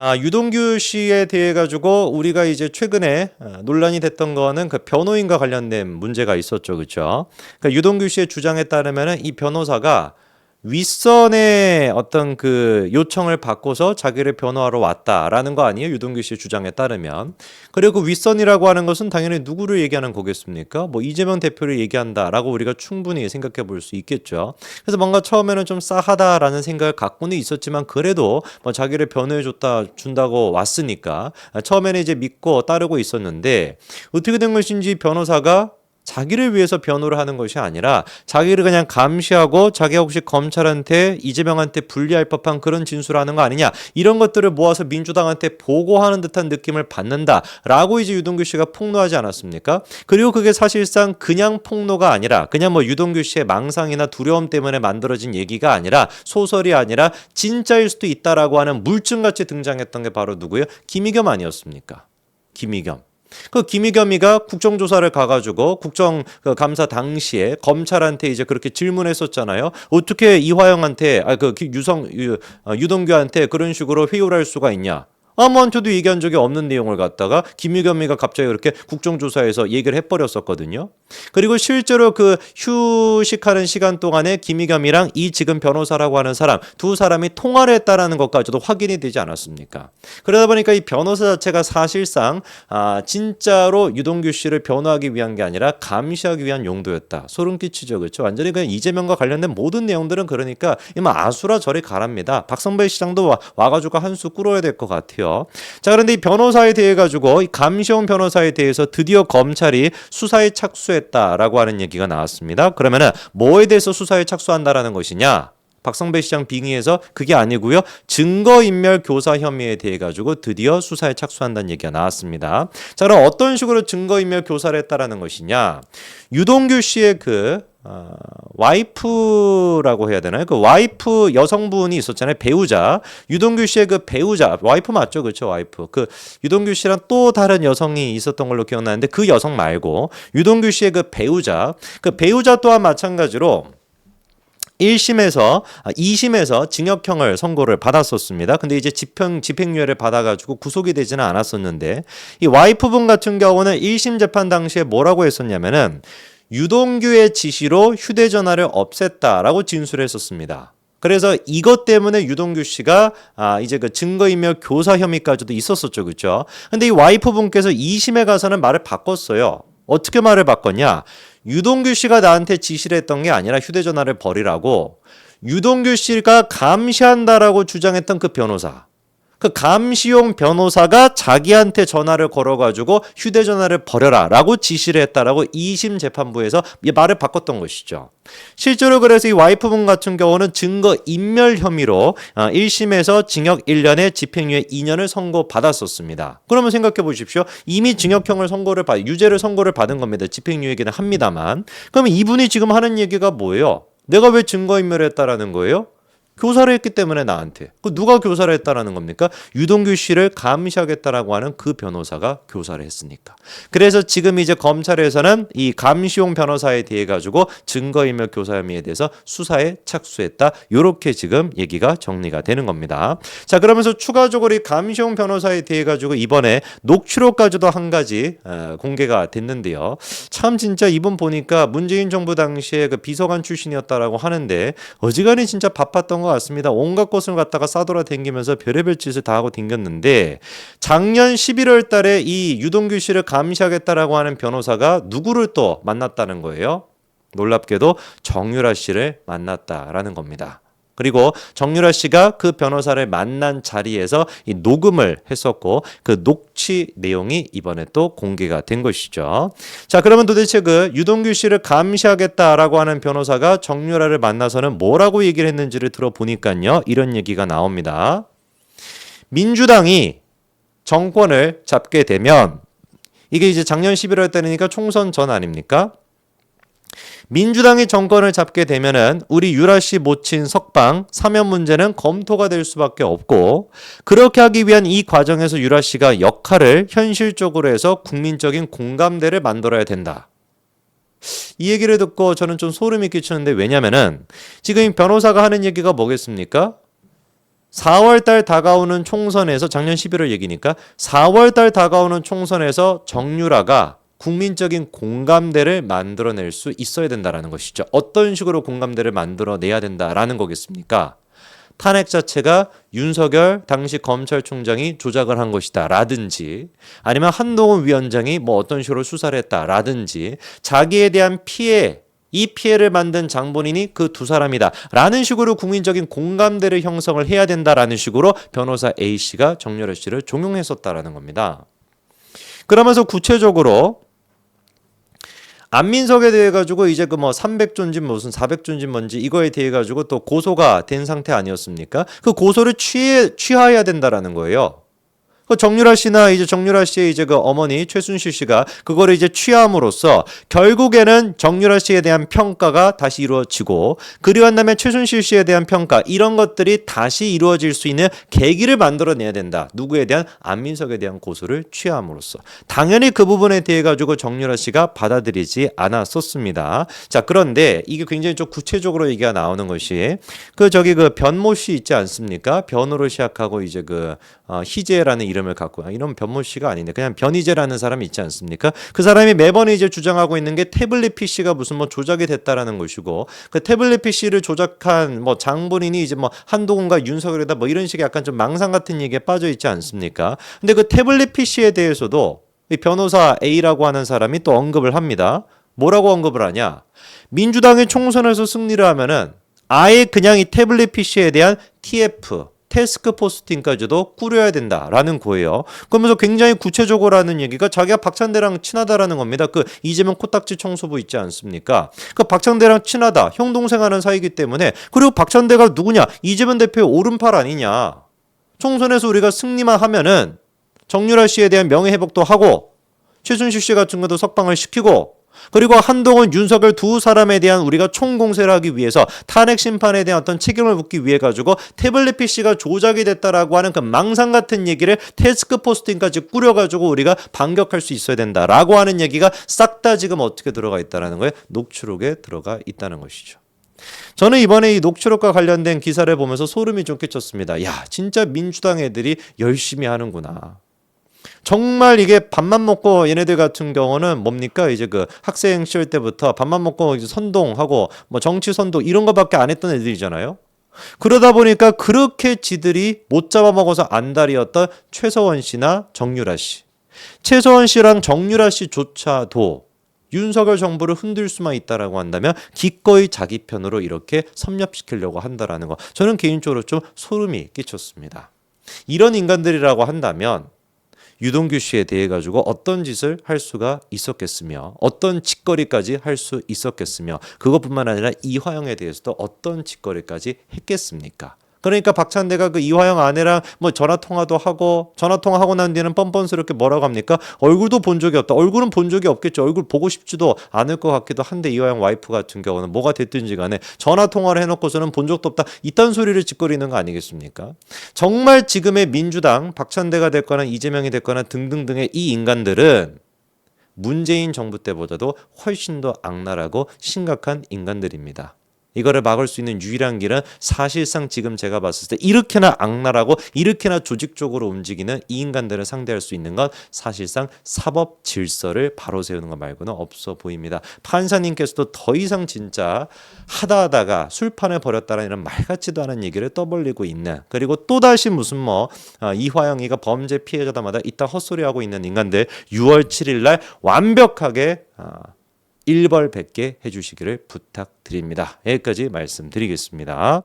유동규 씨에 대해 가지고 우리가 이제 최근에 논란이 됐던 거는 그 변호인과 관련된 문제가 있었죠. 그렇죠? 그러니까 유동규 씨의 주장에 따르면은 이 변호사가 윗선의 어떤 그 요청을 받고서 자기를 변호하러 왔다라는 거 아니에요? 유동규 씨의 주장에 따르면. 그리고 윗선이라고 하는 것은 당연히 누구를 얘기하는 거겠습니까? 뭐 이재명 대표를 얘기한다라고 우리가 충분히 생각해 볼 수 있겠죠. 그래서 뭔가 처음에는 좀 싸하다라는 생각을 갖고는 있었지만 그래도 뭐 자기를 변호해 준다고 왔으니까 처음에는 이제 믿고 따르고 있었는데 어떻게 된 것인지 변호사가 자기를 위해서 변호를 하는 것이 아니라 자기를 그냥 감시하고 자기가 혹시 검찰한테 이재명한테 불리할 법한 그런 진술을 하는 거 아니냐, 이런 것들을 모아서 민주당한테 보고하는 듯한 느낌을 받는다라고 이제 유동규 씨가 폭로하지 않았습니까? 그리고 그게 사실상 그냥 폭로가 아니라 그냥 뭐 유동규 씨의 망상이나 두려움 때문에 만들어진 얘기가 아니라 소설이 아니라 진짜일 수도 있다라고 하는 물증같이 등장했던 게 바로 누구예요? 김의겸 아니었습니까? 김의겸. 그 김의겸이가 국정조사를 가가지고 국정감사 당시에 검찰한테 이제 그렇게 질문했었잖아요. 어떻게 이화영한테 유동규한테 그런 식으로 회유를 할 수가 있냐? 아무한테도 얘기한 적이 없는 내용을 갖다가 김의겸이가 갑자기 그렇게 국정조사에서 얘기를 해버렸었거든요. 그리고 실제로 그 휴식하는 시간 동안에 김의겸이랑 이 지금 변호사라고 하는 사람 두 사람이 통화를 했다라는 것까지도 확인이 되지 않았습니까? 그러다 보니까 이 변호사 자체가 사실상 진짜로 유동규 씨를 변호하기 위한 게 아니라 감시하기 위한 용도였다. 소름 끼치죠, 그렇죠? 완전히 그냥 이재명과 관련된 모든 내용들은 그러니까 이만 아수라 저리 가랍니다. 박성배 시장도 와가지고 한 수 꿇어야 될 것 같아요. 자, 그런데 이 변호사에 대해 가지고 이 감시용 변호사에 대해서 드디어 검찰이 수사에 착수했다라고 하는 얘기가 나왔습니다. 그러면은 뭐에 대해서 수사에 착수한다라는 것이냐? 박성배 시장 빙의에서 그게 아니고요. 증거인멸 교사 혐의에 대해 가지고 드디어 수사에 착수한다는 얘기가 나왔습니다. 자, 그럼 어떤 식으로 증거인멸 교사를 했다라는 것이냐? 유동규 씨의 와이프라고 해야 되나요? 그 와이프 여성분이 있었잖아요. 배우자. 유동규 씨의 그 배우자, 와이프 맞죠? 그렇죠? 와이프. 그 유동규 씨랑 또 다른 여성이 있었던 걸로 기억나는데 그 여성 말고 유동규 씨의 그 배우자 또한 마찬가지로 1심에서 2심에서 징역형을 선고를 받았었습니다. 근데 이제 집행유예를 받아가지고 구속이 되지는 않았었는데 이 와이프분 같은 경우는 1심 재판 당시에 뭐라고 했었냐면은 유동규의 지시로 휴대전화를 없앴다라고 진술했었습니다. 그래서 이것 때문에 유동규 씨가 이제 그 증거인멸 교사 혐의까지도 있었었죠, 그렇죠? 근데 이 와이프분께서 2심에 가서는 말을 바꿨어요. 어떻게 말을 바꿨냐? 유동규 씨가 나한테 지시를 했던 게 아니라 휴대전화를 버리라고, 유동규 씨가 감시한다라고 주장했던 그 변호사, 그 감시용 변호사가 자기한테 전화를 걸어가지고 휴대전화를 버려라 라고 지시를 했다라고 2심 재판부에서 말을 바꿨던 것이죠. 실제로 그래서 이 와이프분 같은 경우는 증거인멸 혐의로 1심에서 징역 1년에 집행유예 2년을 선고받았었습니다. 그러면 생각해 보십시오. 이미 징역형을 유죄를 선고를 받은 겁니다. 집행유예기는 합니다만. 그러면 이분이 지금 하는 얘기가 뭐예요? 내가 왜 증거인멸을 했다라는 거예요? 교사를 했기 때문에 나한테. 누가 교사를 했다라는 겁니까? 유동규 씨를 감시하겠다라고 하는 그 변호사가 교사를 했으니까. 그래서 지금 이제 검찰에서는 이 감시용 변호사에 대해 가지고 증거인멸 교사 혐의에 대해서 수사에 착수했다. 요렇게 지금 얘기가 정리가 되는 겁니다. 자, 그러면서 추가적으로 이 감시용 변호사에 대해 가지고 이번에 녹취록까지도 한 가지 공개가 됐는데요. 참 진짜 이분 보니까 문재인 정부 당시에 그 비서관 출신이었다라고 하는데 어지간히 진짜 바빴던 것 같습니다. 온갖 것을 갖다가 싸돌아다니면서 별의별 짓을 다 하고 댕겼는데 작년 11월 달에 이 유동규 씨를 감시하겠다라고 하는 변호사가 누구를 또 만났다는 거예요? 놀랍게도 정유라 씨를 만났다라는 겁니다. 그리고 정유라 씨가 그 변호사를 만난 자리에서 이 녹음을 했었고 그 녹취 내용이 이번에 또 공개가 된 것이죠. 자, 그러면 도대체 그 유동규 씨를 감시하겠다라고 하는 변호사가 정유라를 만나서는 뭐라고 얘기를 했는지를 들어보니까요. 이런 얘기가 나옵니다. 민주당이 정권을 잡게 되면, 이게 이제 작년 11월 달이니까 총선 전 아닙니까? 민주당이 정권을 잡게 되면은 우리 유라 씨 모친 석방 사면 문제는 검토가 될 수밖에 없고, 그렇게 하기 위한 이 과정에서 유라 씨가 역할을 현실적으로 해서 국민적인 공감대를 만들어야 된다. 이 얘기를 듣고 저는 좀 소름이 끼치는데, 왜냐면은 지금 이 변호사가 하는 얘기가 뭐겠습니까? 4월 달 다가오는 총선에서 작년 11월 얘기니까 4월 달 다가오는 총선에서 정유라가 국민적인 공감대를 만들어낼 수 있어야 된다라는 것이죠. 어떤 식으로 공감대를 만들어내야 된다라는 거겠습니까? 탄핵 자체가 윤석열 당시 검찰총장이 조작을 한 것이다 라든지 아니면 한동훈 위원장이 뭐 어떤 식으로 수사를 했다 라든지 자기에 대한 피해 이 피해를 만든 장본인이 그 두 사람이다 라는 식으로 국민적인 공감대를 형성을 해야 된다라는 식으로 변호사 A씨가 정유라 씨를 종용했었다라는 겁니다. 그러면서 구체적으로 안민석에 대해 가지고 이제 그 뭐 300조인지 무슨 400조인지 뭔지 이거에 대해 가지고 또 고소가 된 상태 아니었습니까? 그 고소를 취하해야 된다라는 거예요. 그 정유라 씨나 이제 정유라 씨의 이제 그 어머니 최순실 씨가 그거를 이제 취함으로써 결국에는 정유라 씨에 대한 평가가 다시 이루어지고 그리고 한 다음에 최순실 씨에 대한 평가 이런 것들이 다시 이루어질 수 있는 계기를 만들어내야 된다. 누구에 대한 안민석에 대한 고소를 취함으로써 당연히 그 부분에 대해 가지고 정유라 씨가 받아들이지 않았었습니다. 자 그런데 이게 굉장히 좀 구체적으로 얘기가 나오는 것이 그 저기 그 변모 씨 있지 않습니까? 변호를 시작하고 이제 그 희재라는 이름을 갖고 이런 변모 씨가 아닌데 그냥 변희재라는 사람이 있지 않습니까? 그 사람이 매번 이제 주장하고 있는 게 태블릿 PC가 무슨 뭐 조작이 됐다라는 것이고 그 태블릿 PC를 조작한 뭐 장본인이 이제 뭐 한동훈과 윤석열이다 뭐 이런 식의 약간 좀 망상 같은 얘기에 빠져 있지 않습니까? 근데 그 태블릿 PC에 대해서도 이 변호사 A라고 하는 사람이 또 언급을 합니다. 뭐라고 언급을 하냐? 민주당이 총선에서 승리를 하면은 아예 그냥 이 태블릿 PC에 대한 TF 태스크포스 팀까지도 꾸려야 된다라는 거예요. 그러면서 굉장히 구체적으로 하는 얘기가 자기가 박찬대랑 친하다라는 겁니다. 그 이재명 코딱지 청소부 있지 않습니까? 그 박찬대랑 친하다. 형 동생 하는 사이기 때문에 그리고 박찬대가 누구냐? 이재명 대표의 오른팔 아니냐? 총선에서 우리가 승리만 하면은 정유라 씨에 대한 명예회복도 하고 최순실 씨 같은 것도 석방을 시키고 그리고 한동훈, 윤석열 두 사람에 대한 우리가 총공세를 하기 위해서 탄핵 심판에 대한 어떤 책임을 묻기 위해 가지고 태블릿 PC가 조작이 됐다라고 하는 그 망상 같은 얘기를 태스크포스 팀까지 꾸려가지고 우리가 반격할 수 있어야 된다라고 하는 얘기가 싹 다 지금 어떻게 들어가 있다는 거예요? 녹취록에 들어가 있다는 것이죠. 저는 이번에 이 녹취록과 관련된 기사를 보면서 소름이 좀 끼쳤습니다. 야, 진짜 민주당 애들이 열심히 하는구나. 정말 이게 밥만 먹고 얘네들 같은 경우는 뭡니까? 이제 그 학생 시절 때부터 밥만 먹고 이제 선동하고 뭐 정치 선동 이런 거밖에 안 했던 애들이잖아요. 그러다 보니까 그렇게 지들이 못 잡아먹어서 안달이었던 최서원 씨나 정유라 씨. 최서원 씨랑 정유라 씨조차도 윤석열 정부를 흔들 수만 있다라고 한다면 기꺼이 자기 편으로 이렇게 섭렵시키려고 한다라는 거. 저는 개인적으로 좀 소름이 끼쳤습니다. 이런 인간들이라고 한다면 유동규 씨에 대해 가지고 어떤 짓을 할 수가 있었겠으며 어떤 짓거리까지 할 수 있었겠으며 그것뿐만 아니라 이화영에 대해서도 어떤 짓거리까지 했겠습니까? 그러니까 박찬대가 그 이화영 아내랑 뭐 전화통화도 하고 전화통화하고 난 뒤에는 뻔뻔스럽게 뭐라고 합니까? 얼굴도 본 적이 없다. 얼굴은 본 적이 없겠죠. 얼굴 보고 싶지도 않을 것 같기도 한데 이화영 와이프 같은 경우는 뭐가 됐든지 간에 전화통화를 해놓고서는 본 적도 없다. 이딴 소리를 짓거리는 거 아니겠습니까? 정말 지금의 민주당 박찬대가 됐거나 이재명이 됐거나 등등등의 이 인간들은 문재인 정부 때보다도 훨씬 더 악랄하고 심각한 인간들입니다. 이거를 막을 수 있는 유일한 길은 사실상 지금 제가 봤을 때 이렇게나 악랄하고 이렇게나 조직적으로 움직이는 이 인간들을 상대할 수 있는 건 사실상 사법 질서를 바로 세우는 것 말고는 없어 보입니다. 판사님께서도 더 이상 진짜 하다가 술판을 벌였다는 이런 말 같지도 않은 얘기를 떠벌리고 있는 그리고 또다시 무슨 뭐 이화영이가 범죄 피해자다마다 이따 헛소리하고 있는 인간들 6월 7일 날 완벽하게 일벌백계 해주시기를 부탁드립니다. 여기까지 말씀드리겠습니다.